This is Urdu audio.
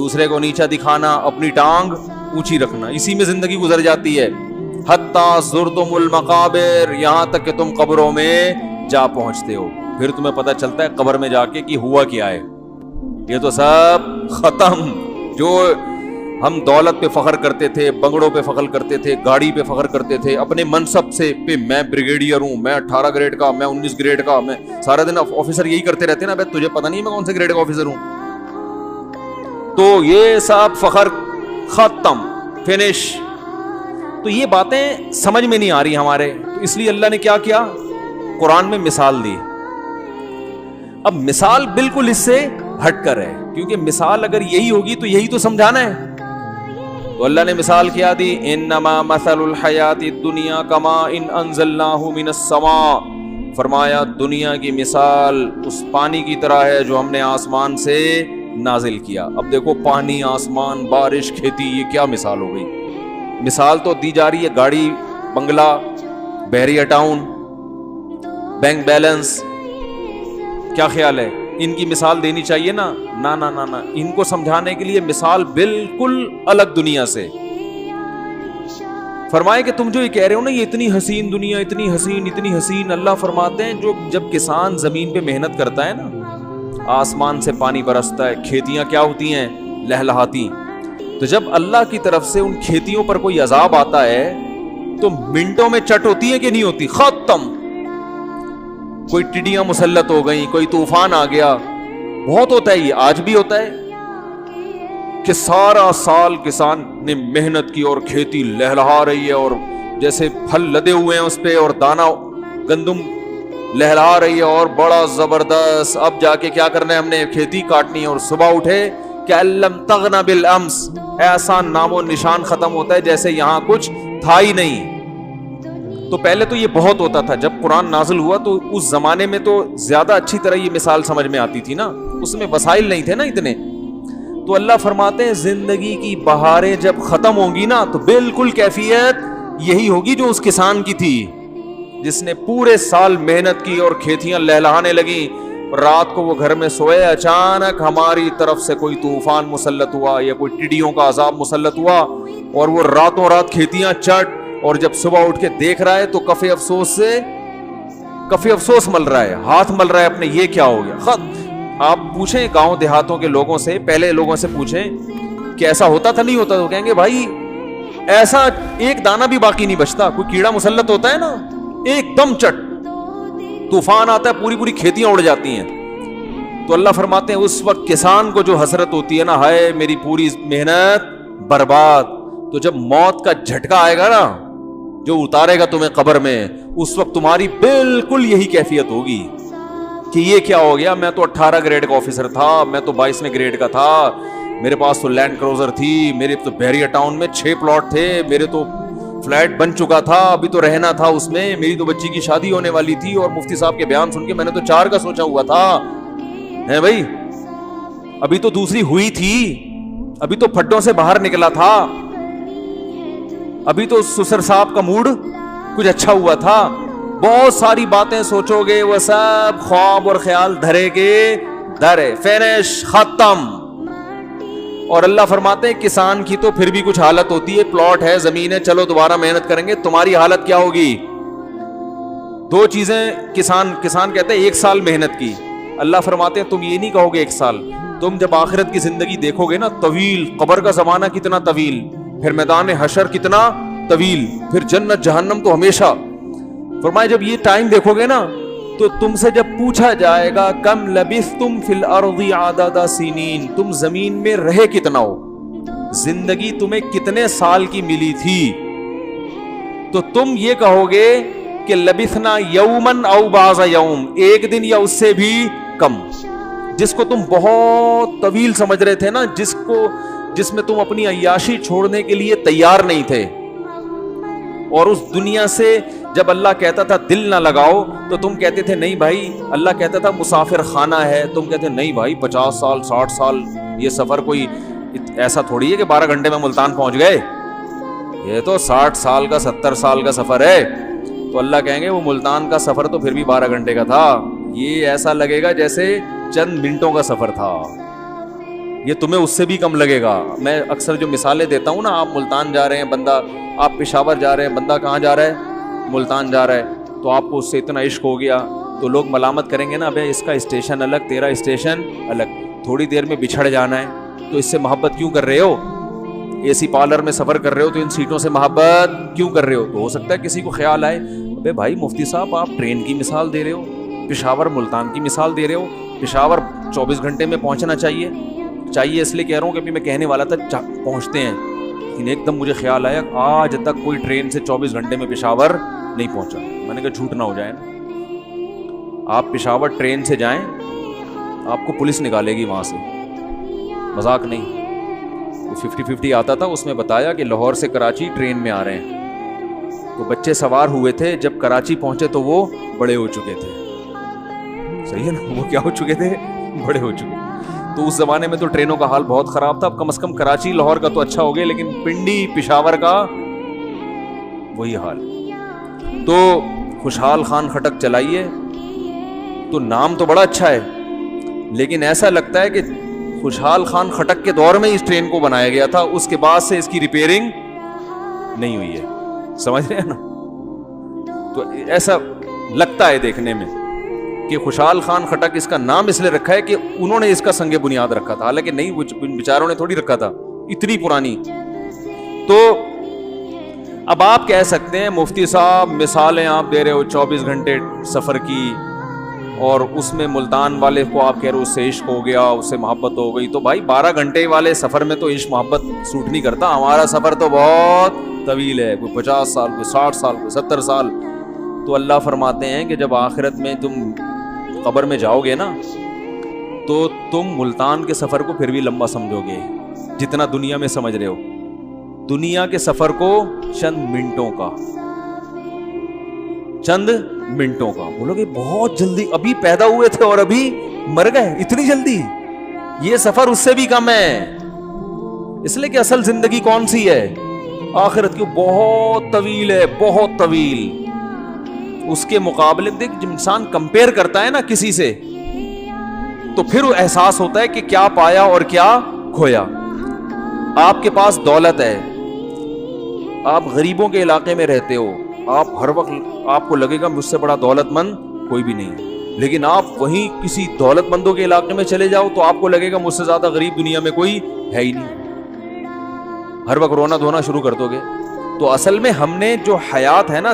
دوسرے کو نیچا دکھانا, اپنی ٹانگ اونچی رکھنا, اسی میں زندگی گزر جاتی ہے. حتیٰ زرتم المقابر, یہاں تک کہ تم قبروں میں جا پہنچتے ہو, پھر تمہیں پتہ چلتا ہے قبر میں جا کے کہ ہوا کیا ہے. یہ تو سب ختم. جو ہم دولت پہ فخر کرتے تھے, بنگڑوں پہ فخر کرتے تھے, گاڑی پہ فخر کرتے تھے, اپنے منصب سے پہ میں بریگیڈیئر ہوں, میں 18 گریڈ کا, میں 19 گریڈ کا, میں سارا دن آفیسر یہی کرتے رہتے ہیں نا. بھائی تجھے پتہ نہیں میں کون سے گریڈ کا آفیسر ہوں. تو یہ سب فخر ختم, فنش. تو یہ باتیں سمجھ میں نہیں آ رہی ہمارے, تو اس لیے اللہ نے کیا کیا, قرآن میں مثال دی. اب مثال بالکل اس سے ہٹ کر ہے, کیونکہ مثال اگر یہی ہوگی تو یہی تو سمجھانا ہے. تو اللہ نے مثال کیا دی, انما مثل الحیات الدنیا کما ان انزلناہ من السماء, فرمایا دنیا کی مثال اس پانی کی طرح ہے جو ہم نے آسمان سے نازل کیا. اب دیکھو پانی, آسمان, بارش, کھیتی, یہ کیا مثال ہو گئی. مثال تو دی جا رہی ہے گاڑی, بنگلہ, بحریہ ٹاؤن, بینک بیلنس. کیا خیال ہے, ان کی مثال دینی چاہیے نا؟ نا نا نا نا, ان کو سمجھانے کے لیے مثال بالکل الگ دنیا سے. فرمائے کہ تم جو یہ کہہ رہے ہو نا, یہ اتنی حسین دنیا, اتنی حسین, اتنی حسین. اللہ فرماتے ہیں جو جب کسان زمین پہ محنت کرتا ہے نا, آسمان سے پانی برستا ہے, کھیتیاں کیا ہوتی ہیں, لہلہاتی. تو جب اللہ کی طرف سے ان کھیتیوں پر کوئی عذاب آتا ہے تو منٹوں میں چٹ ہوتی ہے کہ نہیں ہوتی, ختم. کوئی ٹڈیاں مسلط ہو گئیں, کوئی طوفان آ گیا, بہت ہوتا ہے. یہ آج بھی ہوتا ہے کہ سارا سال کسان نے محنت کی اور کھیتی لہلہا رہی ہے, اور جیسے پھل لدے ہوئے ہیں اس پہ, اور دانا گندم لہلہا رہی ہے, اور بڑا زبردست. اب جا کے کیا کرنا ہے, ہم نے کھیتی کاٹنی ہے, اور صبح اٹھے کہ لم تغن بالامس, ایسا نام و نشان ختم ہوتا ہے جیسے یہاں کچھ تھا ہی نہیں. تو پہلے تو یہ بہت ہوتا تھا. جب قرآن نازل ہوا تو اس زمانے میں تو زیادہ اچھی طرح یہ مثال سمجھ میں آتی تھی نا, اس میں وسائل نہیں تھے نا اتنے. تو اللہ فرماتے ہیں زندگی کی بہاریں جب ختم ہوں گی نا, تو بالکل کیفیت یہی ہوگی جو اس کسان کی تھی, جس نے پورے سال محنت کی اور کھیتیاں لہلہانے لگیں. رات کو وہ گھر میں سوئے, اچانک ہماری طرف سے کوئی طوفان مسلط ہوا یا کوئی ٹڈیوں کا عذاب مسلط ہوا, اور وہ راتوں رات کھیتیاں چٹ, اور جب صبح اٹھ کے دیکھ رہا ہے تو کفِ افسوس مل رہا ہے, ہاتھ مل رہا ہے اپنے, یہ کیا ہو گیا. آپ پوچھیں گاؤں دیہاتوں کے لوگوں سے, پہلے لوگوں سے پوچھیں کہ ایسا ہوتا تھا نہیں ہوتا, تو کہیں گے بھائی ایسا ایک دانہ بھی باقی نہیں بچتا. کوئی کیڑا مسلط ہوتا ہے نا, ایک دم چٹ طوفان آتا ہے, پوری پوری کھیتیاں اڑ جاتی ہیں. تو اللہ فرماتے ہیں اس وقت کسان کو جو حسرت ہوتی ہے نا, ہائے میری پوری محنت برباد. تو جب موت کا جھٹکا آئے گا نا, جو اتارے گا تمہیں قبر میں, اس وقت تمہاری بالکل یہی کیفیت ہوگی کہ یہ کیا ہو گیا, میں تو 18 گریڈ کا آفیسر تھا, میں تو 22ویں گریڈ کا تھا, میرے پاس تو لینڈ کروزر تھی, میرے تو بحریہ ٹاؤن میں 6 پلاٹ تھے, میرے تو فلیٹ بن چکا تھا, ابھی تو رہنا تھا اس میں, میری تو بچی کی شادی ہونے والی تھی, اور مفتی صاحب کے بیان سن کے میں نے تو 4 کا سوچا ہوا تھا. ہے بھائی, ابھی تو دوسری ہوئی تھی, ابھی تو پھڈوں سے باہر نکلا تھا, ابھی تو سسر صاحب کا موڈ کچھ اچھا ہوا تھا. بہت ساری باتیں سوچو گے, وہ سب خواب اور خیال دھرے کے دھرے, فینش, ختم. اور اللہ فرماتے ہیں کسان کی تو پھر بھی کچھ حالت ہوتی ہے, پلاٹ ہے, زمین ہے, چلو دوبارہ محنت کریں گے. تمہاری حالت کیا ہوگی؟ 2 چیزیں. کسان کہتے ہیں 1 سال محنت کی. اللہ فرماتے ہیں تم یہ نہیں کہو گے 1 سال, تم جب آخرت کی زندگی دیکھو گے نا, طویل, قبر کا زمانہ کتنا طویل, پھر میدان حشر کتنا طویل, پھر جنت جہنم تو ہمیشہ. فرمائے جب یہ ٹائم دیکھو گے نا, تو تم سے جب پوچھا جائے گا کم لبثتم فی الارض عدد سنین, تم زمین میں رہے کتنا ہو, زندگی تمہیں کتنے سال کی ملی تھی, تو تم یہ کہو گے کہ لبثنا یومن او بعض یوم, 1 دن یا اس سے بھی کم. جس کو تم بہت طویل سمجھ رہے تھے نا, جس میں تم اپنی عیاشی چھوڑنے کے لیے تیار نہیں تھے, اور اس دنیا سے جب اللہ کہتا تھا دل نہ لگاؤ تو تم کہتے تھے نہیں بھائی, اللہ کہتا تھا مسافر خانہ ہے, تم کہتے نہیں بھائی 50 سال 60 سال یہ سفر کوئی ایسا تھوڑی ہے کہ 12 گھنٹے میں ملتان پہنچ گئے, یہ تو 60 سال کا 70 سال کا سفر ہے. تو اللہ کہیں گے وہ ملتان کا سفر تو پھر بھی 12 گھنٹے کا تھا, یہ ایسا لگے گا جیسے چند منٹوں کا سفر تھا. یہ تمہیں اس سے بھی کم لگے گا. میں اکثر جو مثالیں دیتا ہوں نا, آپ ملتان جا رہے ہیں بندہ, آپ پشاور جا رہے ہیں بندہ, کہاں جا رہا ہے؟ ملتان جا رہا ہے. تو آپ کو اس سے اتنا عشق ہو گیا تو لوگ ملامت کریں گے نا, بھائی اس کا اسٹیشن الگ, تیرا اسٹیشن الگ, تھوڑی دیر میں بچھڑ جانا ہے, تو اس سے محبت کیوں کر رہے ہو؟ اے سی پارلر میں سفر کر رہے ہو تو ان سیٹوں سے محبت کیوں کر رہے ہو؟ تو ہو سکتا ہے کسی کو خیال آئے, ابے بھائی مفتی صاحب آپ ٹرین کی مثال دے رہے ہو, پشاور ملتان کی مثال دے رہے ہو, پشاور 24 گھنٹے میں پہنچنا چاہیے اس لیے کہہ رہا ہوں کہ ابھی میں کہنے والا تھا پہنچتے ہیں, لیکن ایک دم مجھے خیال آیا آج تک کوئی ٹرین سے 24 گھنٹے میں پشاور نہیں پہنچا. میں نے کہا جھوٹ نہ ہو جائے نا, آپ پشاور ٹرین سے جائیں آپ کو پولیس نکالے گی وہاں سے, مذاق نہیں. 50-50 آتا تھا, اس میں بتایا کہ لاہور سے کراچی ٹرین میں آ رہے ہیں, تو بچے سوار ہوئے تھے, جب کراچی پہنچے تو وہ بڑے ہو چکے تھے. صحیح ہے نا, وہ کیا ہو چکے تھے؟ بڑے ہو چکے. تو اس زمانے میں تو ٹرینوں کا حال بہت خراب تھا. اب کم از کم کراچی لاہور کا تو اچھا ہو گیا, لیکن پنڈی پشاور کا وہی حال. تو خوشحال خان خٹک چلائیے تو نام تو بڑا اچھا ہے, لیکن ایسا لگتا ہے کہ خوشحال خان خٹک کے دور میں اس ٹرین کو بنایا گیا تھا, اس کے بعد سے اس کی ریپیئرنگ نہیں ہوئی ہے. سمجھ رہے ہیں نا؟ تو ایسا لگتا ہے دیکھنے میں کہ خوشحال خان خٹک اس کا نام اس لیے رکھا ہے کہ انہوں نے اس کا سنگ بنیاد رکھا تھا, حالانکہ نہیں, وہ بیچاروں نے تھوڑی رکھا تھا, اتنی پرانی. تو اب آپ کہہ سکتے ہیں مفتی صاحب مثالیں آپ دے رہے ہو 24 گھنٹے سفر کی, اور اس میں ملتان والے کو آپ کہہ رہے ہو اس سے عشق ہو گیا, اس سے محبت ہو گئی. تو بھائی 12 گھنٹے والے سفر میں تو عشق محبت سوٹ نہیں کرتا. ہمارا سفر تو بہت طویل ہے, کوئی 50 سال, کوئی 60 سال, کوئی 70 سال. تو اللہ فرماتے ہیں کہ جب آخرت میں تم قبر میں جاؤ گے نا, تو تم ملتان کے سفر کو پھر بھی لمبا سمجھو گے جتنا دنیا میں سمجھ رہے ہو. دنیا کے سفر کو چند منٹوں کا بولو گے بہت جلدی, ابھی پیدا ہوئے تھے اور ابھی مر گئے, اتنی جلدی. یہ سفر اس سے بھی کم ہے, اس لیے کہ اصل زندگی کون سی ہے؟ آخرت کی. بہت طویل ہے, بہت طویل. اس کے مقابلے دیکھ, جب انسان کمپیئر کرتا ہے نا کسی سے, تو پھر وہ احساس ہوتا ہے کہ کیا پایا اور کیا کھویا. آپ کے پاس دولت ہے, آپ غریبوں کے علاقے میں رہتے ہو, آپ ہر وقت آپ کو لگے گا مجھ سے بڑا دولت مند کوئی بھی نہیں, لیکن آپ وہیں کسی دولت مندوں کے علاقے میں چلے جاؤ تو آپ کو لگے گا مجھ سے زیادہ غریب دنیا میں کوئی ہے ہی نہیں, ہر وقت رونا دھونا شروع کر دو گے. تو اصل میں ہم نے جو حیات ہے نا